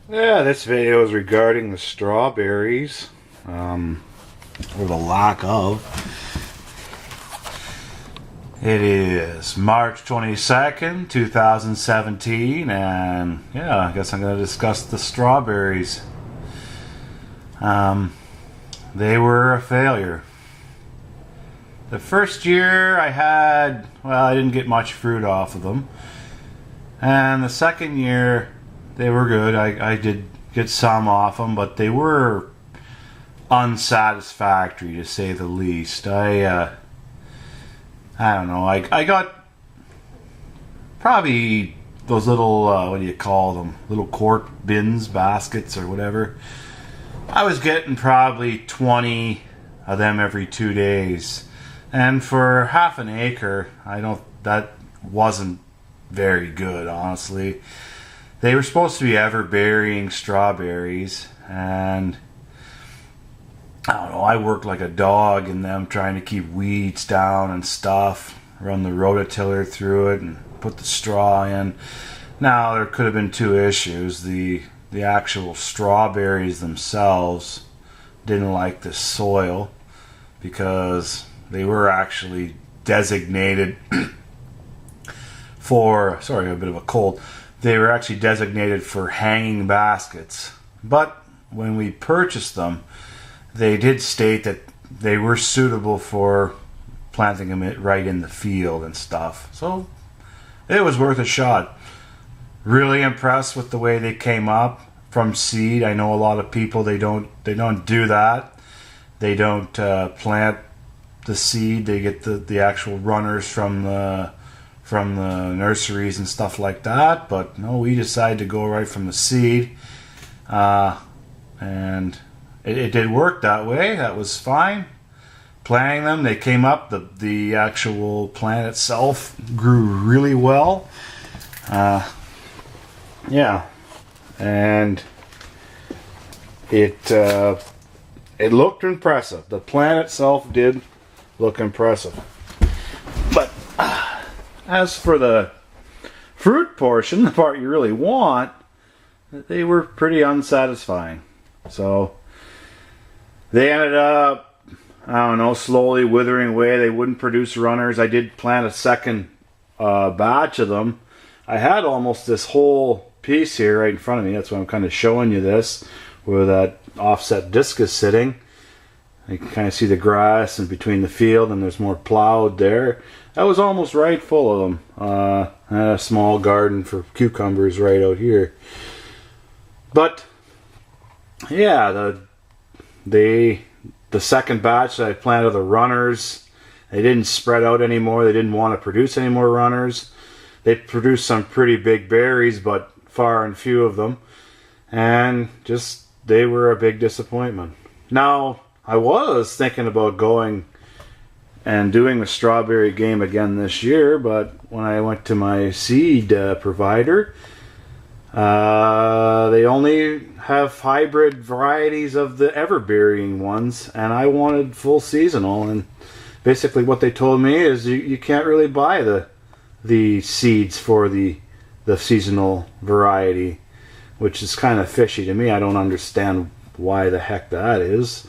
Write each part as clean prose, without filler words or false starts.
Yeah, this video is regarding the strawberries, or the lack of. It is March 22nd, 2017, and yeah, I guess I'm going to discuss the strawberries. They were a failure. The first year I didn't get much fruit off of them. And the second year, they were good. I did get some off them, but they were unsatisfactory to say the least. I don't know. I got probably those little, what do you call them? Little quart bins, baskets, or whatever. I was getting probably 20 of them every 2 days. And for half an acre, that wasn't very good, honestly. They were supposed to be ever-bearing strawberries, and I don't know, I worked like a dog in them trying to keep weeds down and stuff, run the rototiller through it and put the straw in. Now, there could have been two issues. The actual strawberries themselves didn't like the soil because they were actually designated for, sorry, a bit of a cold. They were actually designated for hanging baskets. But when we purchased them, they did state that they were suitable for planting them right in the field and stuff. So it was worth a shot. Really impressed with the way they came up from seed. I know a lot of people, they don't do that. They don't plant the seed. They get the actual runners from the nurseries and stuff like that, but no, we decided to go right from the seed, and it did work that way. That was fine. Planting them, they came up. The actual plant itself grew really well. Yeah, and it looked impressive. The plant itself did look impressive, but as for the fruit portion, the part you really want, they were pretty unsatisfying. So they ended up, I don't know, slowly withering away. They wouldn't produce runners. I did plant a second batch of them. I had almost this whole piece here right in front of me. That's why I'm kind of showing you this, where that offset disc is sitting. You can kind of see the grass in between the field, and there's more plowed there. That was almost right full of them. I had a small garden for cucumbers right out here. But yeah, the second batch that I planted, the runners, they didn't spread out anymore. They didn't want to produce any more runners. They produced some pretty big berries, but far and few of them. And just, they were a big disappointment. Now, I was thinking about going and doing the strawberry game again this year, but when I went to my seed provider, they only have hybrid varieties of the ever-bearing ones, and I wanted full seasonal. And basically what they told me is you can't really buy the seeds for the seasonal variety, which is kind of fishy to me. I don't understand why the heck that is.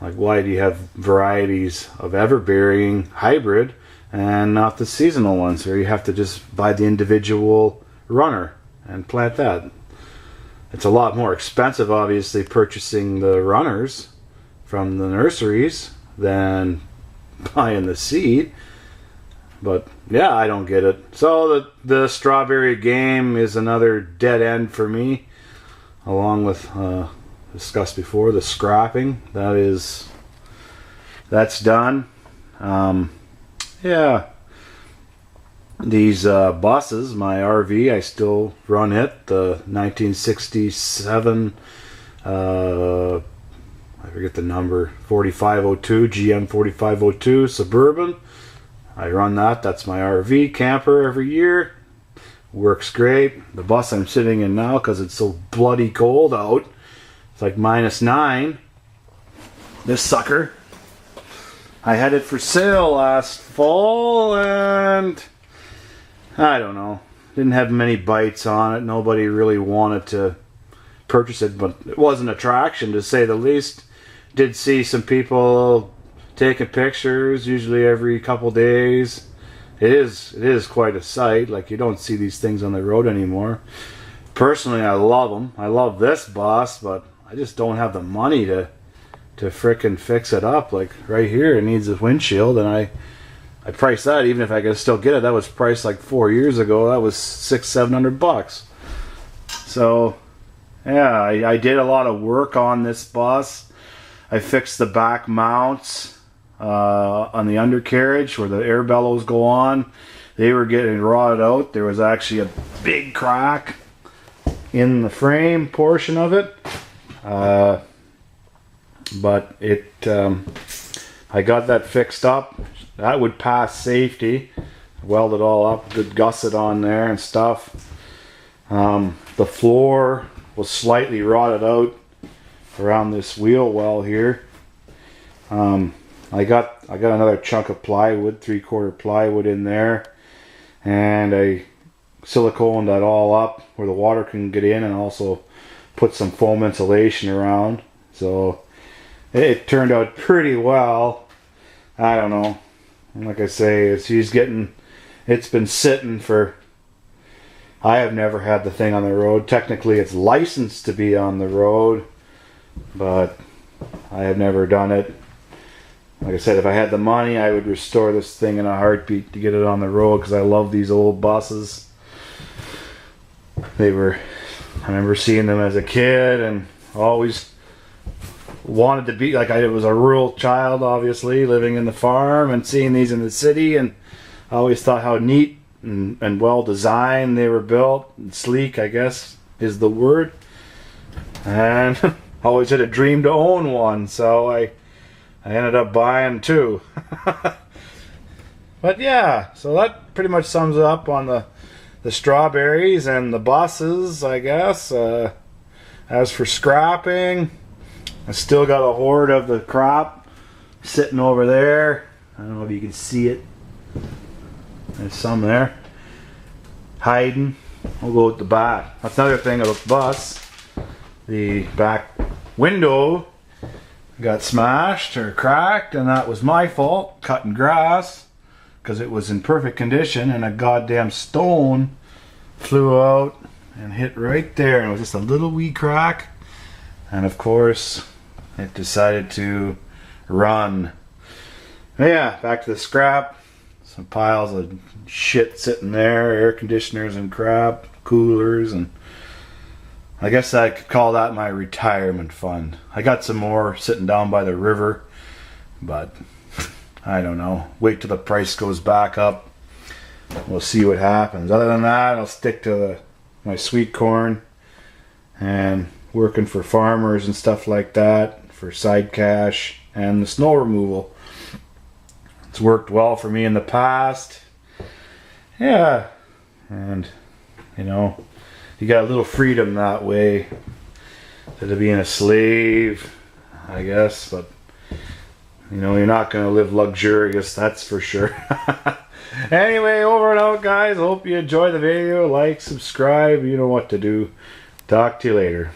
Like, why do you have varieties of ever-bearing hybrid and not the seasonal ones? Or you have to just buy the individual runner and plant that. It's a lot more expensive, obviously, purchasing the runners from the nurseries than buying the seed. But yeah, I don't get it. So the strawberry game is another dead end for me, along with discussed before, the scrapping. That's done. Yeah, these buses, my RV, I still run it, the 1967 I forget the number, 4502, GM 4502 Suburban. I run that. That's my RV camper every year. Works great. The bus I'm sitting in now, because it's so bloody cold out, it's like -9. This sucker, I had it for sale last fall, and I don't know, didn't have many bites on it. Nobody really wanted to purchase it, but it was an attraction to say the least. Did see some people taking pictures, usually every couple days. It is quite a sight. Like, you don't see these things on the road anymore. Personally, I love them. I love this bus, but I just don't have the money to frickin' fix it up. Like, right here, it needs a windshield, and I priced that. Even if I could still get it, that was priced like 4 years ago. That was $600-700. So, yeah, I did a lot of work on this bus. I fixed the back mounts on the undercarriage where the air bellows go on. They were getting rotted out. There was actually a big crack in the frame portion of it. But I got that fixed up. That would pass safety. Welded all up, good gusset on there and stuff. The floor was slightly rotted out around this wheel well here. I got another chunk of plywood, 3/4 plywood in there, and I siliconed that all up where the water can get in, and also put some foam insulation around. So it turned out pretty well. I don't know. Like I say, it's been sitting for, I have never had the thing on the road. Technically it's licensed to be on the road, but I have never done it. Like I said, if I had the money, I would restore this thing in a heartbeat to get it on the road, because I love these old buses. I remember seeing them as a kid, and always wanted to be, like, I was a rural child, obviously, living in the farm, and seeing these in the city, and I always thought how neat and well designed they were built, and sleek, I guess is the word. And always had a dream to own one, so I ended up buying two. But yeah, so that pretty much sums it up on the strawberries and the buses, I guess. As for scrapping, I still got a hoard of the crop sitting over there. I don't know if you can see it. There's some there hiding. We'll go with the back. That's another thing of the bus. The back window got smashed or cracked, and that was my fault, cutting grass, because it was in perfect condition, and a goddamn stone flew out and hit right there, and it was just a little wee crack, and of course it decided to run. Yeah, back to the scrap. Some piles of shit sitting there, air conditioners and crap, coolers, and I guess I could call that my retirement fund. I got some more sitting down by the river, but I don't know. Wait till the price goes back up. We'll see what happens. Other than that, I'll stick to my sweet corn and working for farmers and stuff like that for side cash and the snow removal. It's worked well for me in the past. Yeah, and you know, you got a little freedom that way instead of being a slave, I guess. But you know, you're not going to live luxurious, that's for sure. Anyway, over and out, guys. Hope you enjoyed the video. Like, subscribe, you know what to do. Talk to you later.